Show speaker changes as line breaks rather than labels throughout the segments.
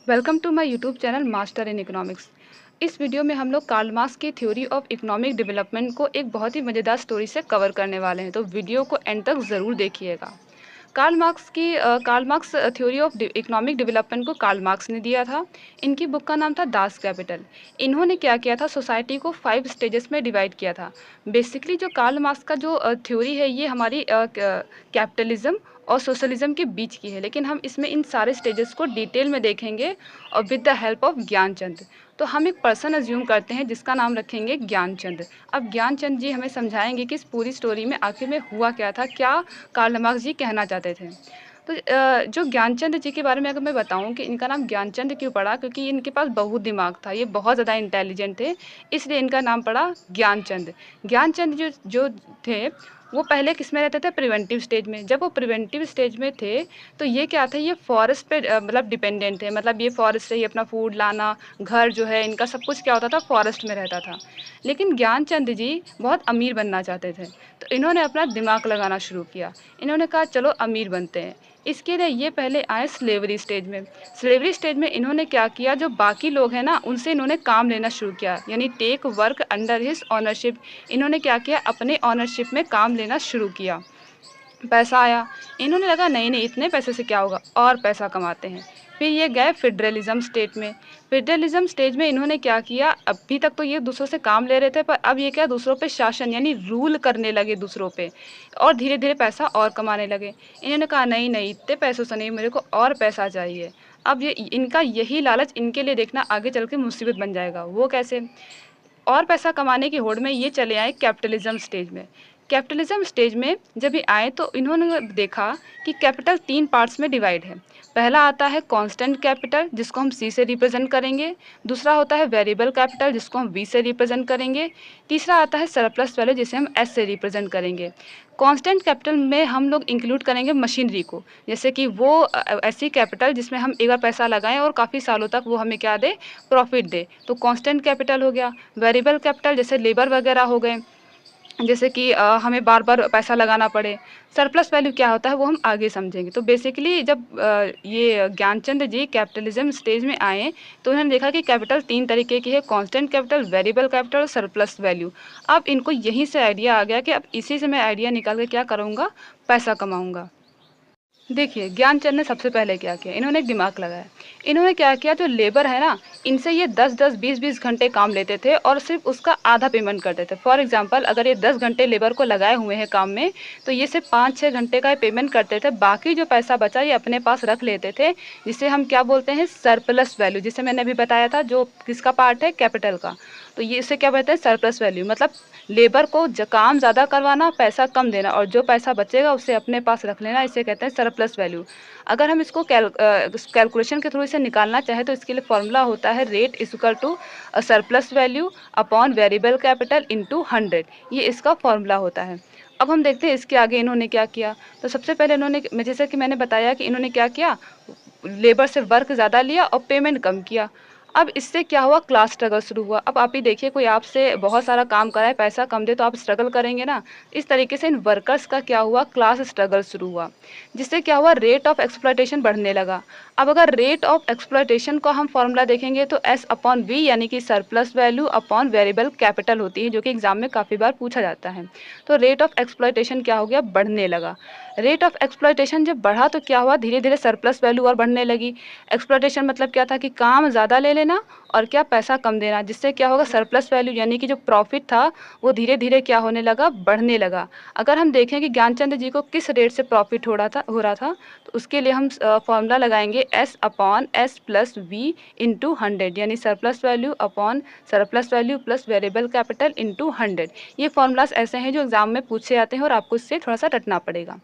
Welcome to my YouTube channel master in economics. इस video में हम लोग कार्ल मार्क्स की थ्योरी ऑफ इकोनॉमिक डेवलपमेंट को एक बहुत ही मज़ेदार स्टोरी से कवर करने वाले हैं, तो वीडियो को एंड तक ज़रूर देखिएगा। Karl Marx theory of economic development को कार्ल मार्क्स ने दिया था। इनकी बुक का नाम था दास कैपिटल। इन्होंने क्या किया था, सोसाइटी को 5 स्टेजेस में डिवाइड किया था। बेसिकली जो कार्ल मार्क्स का जो थ्योरी है, ये हमारी कैपिटलिज्म और सोशलिज्म के बीच की है, लेकिन हम इसमें इन सारे स्टेजेस को डिटेल में देखेंगे और with the help of Gyanchand. तो हम एक पर्सन अज्यूम करते हैं जिसका नाम रखेंगे ज्ञानचंद। अब ज्ञानचंद जी हमें समझाएंगे कि इस पूरी स्टोरी में आखिर में हुआ क्या था, क्या कार्ल मार्क्स जी कहना चाहते थे। तो जो ज्ञानचंद जी के बारे में अगर मैं बताऊं कि इनका नाम ज्ञानचंद क्यों पड़ा, क्योंकि इनके पास बहुत दिमाग था, ये बहुत ज़्यादा इंटेलिजेंट थे, इसलिए इनका नाम पड़ा ज्ञानचंद। ज्ञानचंद जो जो थे, वो पहले किस में रहते थे, प्रिवेंटिव स्टेज में। जब वो प्रिवेंटिव स्टेज में थे तो ये क्या थे, ये फॉरेस्ट पे मतलब डिपेंडेंट थे। मतलब ये फॉरेस्ट से ही अपना फूड लाना, घर जो है इनका सब कुछ क्या होता था, फॉरेस्ट में रहता था। लेकिन ज्ञानचंद जी बहुत अमीर बनना चाहते थे, तो इन्होंने अपना दिमाग लगाना शुरू किया। इन्होंने कहा चलो अमीर बनते हैं। इसके लिए ये पहले आए स्लेवरी स्टेज में। स्लेवरी स्टेज में इन्होंने क्या किया, जो बाकी लोग हैं ना, उनसे इन्होंने काम लेना शुरू किया, यानी take work under his ownership. इन्होंने क्या किया, अपने ऑनरशिप में काम लेना शुरू किया। पैसा आया, इन्होंने लगा नहीं नहीं, इतने पैसे से क्या होगा, और पैसा कमाते हैं। फिर ये गए फेडरलिज्म स्टेट में। फेडरलिज्म स्टेज में इन्होंने क्या किया, अभी तक तो ये दूसरों से काम ले रहे थे, पर अब ये क्या, दूसरों पे शासन यानी रूल करने लगे दूसरों पे, और धीरे धीरे पैसा और कमाने लगे। इन्होंने कहा नहीं नहीं, इतने पैसों से नहीं, मेरे को और पैसा चाहिए। अब ये इनका यही लालच इनके लिए देखना आगे चल के मुसीबत बन जाएगा। वो कैसे, और पैसा कमाने की होड़ में ये चले आए कैपिटलिज्म स्टेज में। कैपिटलिज्म स्टेज में जब ये आए तो इन्होंने देखा कि कैपिटल 3 पार्ट्स में डिवाइड है। पहला आता है कांस्टेंट कैपिटल, जिसको हम सी से रिप्रेजेंट करेंगे। दूसरा होता है वेरिएबल कैपिटल, जिसको हम वी से रिप्रेजेंट करेंगे। तीसरा आता है सरप्लस वैल्यू, जिसे हम एस से रिप्रेजेंट करेंगे। कांस्टेंट कैपिटल में हम लोग इंक्लूड करेंगे मशीनरी को, जैसे कि वो ऐसी कैपिटल जिसमें हम एक बार पैसा लगाएं और काफ़ी सालों तक वो हमें क्या दे, प्रॉफिट दे, तो कांस्टेंट कैपिटल हो गया। वेरिएबल कैपिटल जैसे लेबर वगैरह हो गए, जैसे कि हमें बार बार पैसा लगाना पड़े। सरप्लस वैल्यू क्या होता है वो हम आगे समझेंगे। तो बेसिकली जब ये ज्ञानचंद जी कैपिटलिज्म स्टेज में आए तो उन्होंने देखा कि कैपिटल 3 तरीके की है, कांस्टेंट कैपिटल, वेरिएबल कैपिटल और सरप्लस वैल्यू। अब इनको यहीं से आइडिया आ गया कि अब इसी से मैं आइडिया निकाल के क्या करूँगा, पैसा कमाऊँगा। देखिए ज्ञानचंद ने सबसे पहले क्या किया, इन्होंने एक दिमाग लगाया। इन्होंने क्या किया, जो लेबर है ना, इनसे ये 10-10, 20-20 घंटे काम लेते थे और सिर्फ उसका आधा पेमेंट करते थे। फॉर एग्जांपल अगर ये 10 घंटे लेबर को लगाए हुए हैं काम में, तो ये सिर्फ 5-6 घंटे का पेमेंट करते थे। बाकी जो पैसा बचा ये अपने पास रख लेते थे, जिसे हम क्या बोलते हैं, सरप्लस वैल्यू, जिसे मैंने अभी बताया था, जो किसका पार्ट है, कैपिटल का। तो ये इसे क्या बोलते हैं, सरप्लस वैल्यू। मतलब लेबर को काम ज़्यादा करवाना, पैसा कम देना, और जो पैसा बचेगा उसे अपने पास रख लेना, इसे कहते हैं सरप्लस वैल्यू। अगर हम इसको कैलकुलेशन के थ्रू इसे निकालना चाहें तो इसके लिए फॉर्मूला होता है rate is equal to surplus value upon variable capital into 100। ये इसका फॉर्मूला होता है। अब हम देखते हैं इसके आगे इन्होंने क्या किया। तो सबसे पहले इन्होंने, जैसे कि मैंने बताया कि इन्होंने क्या किया, लेबर से वर्क ज़्यादा लिया और पेमेंट कम किया। अब इससे क्या हुआ, क्लास स्ट्रगल शुरू हुआ। अब आप ही देखिए, कोई आपसे बहुत सारा काम कराए, पैसा कम दे, तो आप स्ट्रगल करेंगे ना। इस तरीके से इन वर्कर्स का क्या हुआ, क्लास स्ट्रगल शुरू हुआ, जिससे क्या हुआ, रेट ऑफ एक्सप्लॉयटेशन बढ़ने लगा। अब अगर रेट ऑफ एक्सप्लॉयटेशन को हम फॉर्मूला देखेंगे तो एस अपॉन वी, यानी कि surplus value upon variable capital होती है, जो कि एग्जाम में काफ़ी बार पूछा जाता है। तो रेट ऑफ एक्सप्लॉयटेशन क्या हो गया, बढ़ने लगा। रेट ऑफ एक्सप्लॉयटेशन जब बढ़ा तो क्या हुआ, धीरे धीरे सरप्लस वैल्यू और बढ़ने लगी। एक्सप्लॉयटेशन मतलब क्या था, कि काम ज़्यादा ले लेना और क्या, पैसा कम देना, जिससे क्या होगा, सरप्लस वैल्यू यानी कि जो प्रॉफिट था वो धीरे धीरे क्या होने लगा, बढ़ने लगा। अगर हम देखें कि ज्ञानचंद जी को किस रेट से प्रॉफिट हो रहा था, तो उसके लिए हम फॉर्मूला लगाएंगे S upon S plus V into 100, यानी surplus value upon surplus value plus variable capital into 100। ये फॉर्मूलाज ऐसे हैं जो एग्जाम में पूछे जाते हैं और आपको इससे थोड़ा सा रटना पड़ेगा।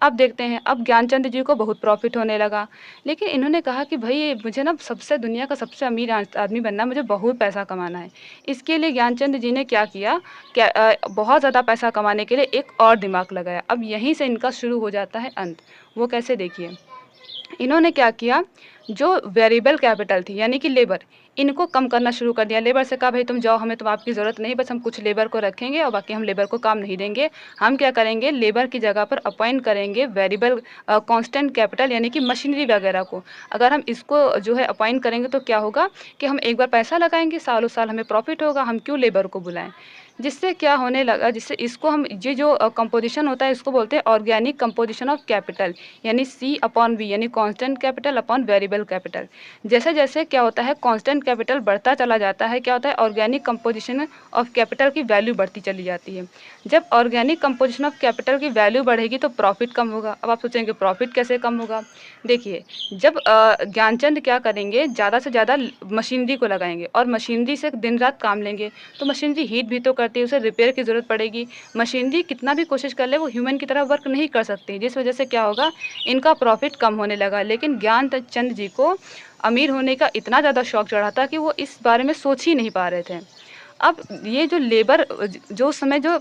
अब देखते हैं, अब ज्ञानचंद जी को बहुत प्रॉफिट होने लगा, लेकिन इन्होंने कहा कि भाई मुझे ना सबसे दुनिया का सबसे अमीर आदमी बनना, मुझे बहुत पैसा कमाना है। इसके लिए ज्ञानचंद जी ने क्या किया, बहुत ज़्यादा पैसा कमाने के लिए एक और दिमाग लगाया। अब यहीं से इनका शुरू हो जाता है अंत। वो कैसे, देखिए। इन्होंने क्या किया, जो वेरिएबल कैपिटल थी यानी कि लेबर, इनको कम करना शुरू कर दिया। लेबर से कहा भाई तुम जाओ, हमें तो आपकी ज़रूरत नहीं, बस हम कुछ लेबर को रखेंगे और बाकी हम लेबर को काम नहीं देंगे। हम क्या करेंगे, लेबर की जगह पर अपॉइंट करेंगे वेरिएबल कांस्टेंट कैपिटल यानी कि मशीनरी वगैरह को। अगर हम इसको जो है अपॉइंट करेंगे तो क्या होगा कि हम एक बार पैसा लगाएँगे, सालों साल हमें प्रॉफ़िट होगा, हम क्यों लेबर को बुलाएँ। जिससे क्या होने लगा, जिससे इसको हम ये जो कंपोज़िशन होता है इसको बोलते हैं ऑर्गेनिक कंपोज़िशन ऑफ कैपिटल, यानी C/V यानी constant capital upon variable capital. जैसे-जैसे क्या होता है कांस्टेंट कैपिटल बढ़ता चला जाता है, क्या होता है ऑर्गेनिक कंपोज़िशन ऑफ कैपिटल की वैल्यू बढ़ती चली जाती है। जब ऑर्गेनिक कंपोज़िशन ऑफ कैपिटल की वैल्यू बढ़ेगी तो प्रॉफ़िट कम होगा। अब आप सोचेंगे प्रॉफ़िट कैसे कम होगा? देखिए, जब ज्ञानचंद क्या करेंगे, ज़्यादा से ज़्यादा मशीनरी को लगाएँगे और मशीनरी से दिन-रात काम लेंगे, तो मशीनरी हीट भी तो करती है, उसे रिपेयर की ज़रूरत पड़ेगी। मशीनरी कितना भी कोशिश कर ले, वो ह्यूमन की तरह वर्क नहीं कर सकती, जिस वजह से क्या होगा, इनका प्रॉफ़िट कम होने लगा। लेकिन ज्ञानचंद जी को अमीर होने का इतना ज़्यादा शौक चढ़ा था कि वो इस बारे में सोच ही नहीं पा रहे थे। अब ये जो लेबर जो उस समय जो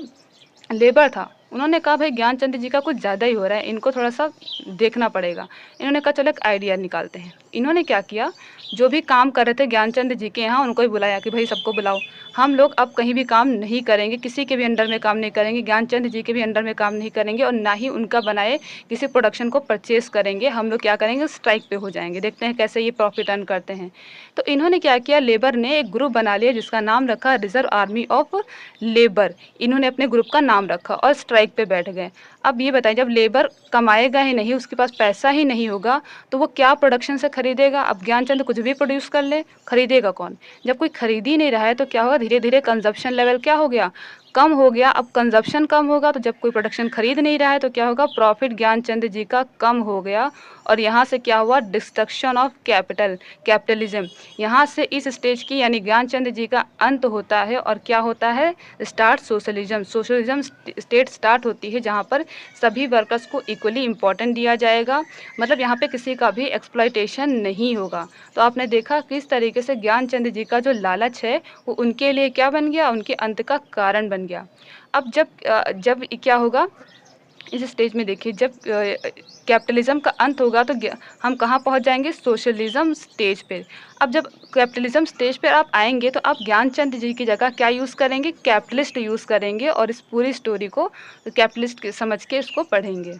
लेबर था, उन्होंने कहा भाई ज्ञानचंद जी का कुछ ज़्यादा ही हो रहा है, इनको थोड़ा-सा देखना पड़ेगा। इन्होंने कहा चलो एक आइडिया निकालते हैं। इन्होंने क्या किया, जो भी काम कर रहे थे ज्ञानचंद जी के यहाँ, उनको ही बुलाया कि भाई सबको बुलाओ। हम लोग अब कहीं भी काम नहीं करेंगे, किसी के भी अंडर में काम नहीं करेंगे, ज्ञानचंद जी के भी अंडर में काम नहीं करेंगे और ना ही उनका बनाए किसी प्रोडक्शन को परचेज़ करेंगे। हम लोग क्या करेंगे, स्ट्राइक पे हो जाएँगे। देखते हैं कैसे ये प्रॉफ़िट अर्न करते हैं। तो इन्होंने क्या किया, लेबर ने एक ग्रुप बना लिया जिसका नाम रखा रिज़र्व आर्मी ऑफ लेबर। इन्होंने अपने ग्रुप का नाम रखा और स्ट्राइक पे बैठ गए। अब ये बताइए, जब लेबर कमाएगा ही नहीं, उसके पास पैसा ही नहीं होगा, तो वो क्या प्रोडक्शन से खरीदेगा? अब ज्ञानचंद कुछ भी प्रोड्यूस कर ले, खरीदेगा कौन? जब कोई खरीद ही नहीं रहा है तो क्या होगा, धीरे-धीरे कंज़म्पशन लेवल क्या हो गया, कम हो गया। अब कंज़म्पशन कम होगा तो जब कोई प्रोडक्शन खरीद नहीं रहा है तो क्या होगा, प्रॉफ़िट ज्ञानचंद जी का कम हो गया और यहाँ से क्या हुआ, डिस्ट्रक्शन ऑफ कैपिटलिज़्म। यहाँ से इस स्टेज की यानी ज्ञानचंद जी का अंत होता है और क्या होता है, start socialism. Socialism state start होती है जहाँ पर सभी वर्कर्स को इक्वली इम्पोर्टेंट दिया जाएगा, मतलब यहाँ पे किसी का भी एक्सप्लॉइटेशन नहीं होगा। तो आपने देखा किस तरीके से ज्ञानचंद जी का जो लालच है वो उनके लिए क्या बन गया, उनके अंत का कारण बन गया। अब जब क्या होगा, इस स्टेज में देखिए, जब कैपिटलिज़्म का अंत होगा तो हम कहाँ पहुँच जाएँगे, सोशलिज़्म स्टेज पे। अब जब कैपिटलिज़्म स्टेज पे आप आएँगे तो आप ज्ञानचंद जी की जगह क्या यूज़ करेंगे, कैपिटलिस्ट यूज़ करेंगे और इस पूरी स्टोरी को कैपिटलिस्ट समझ के इसको पढ़ेंगे।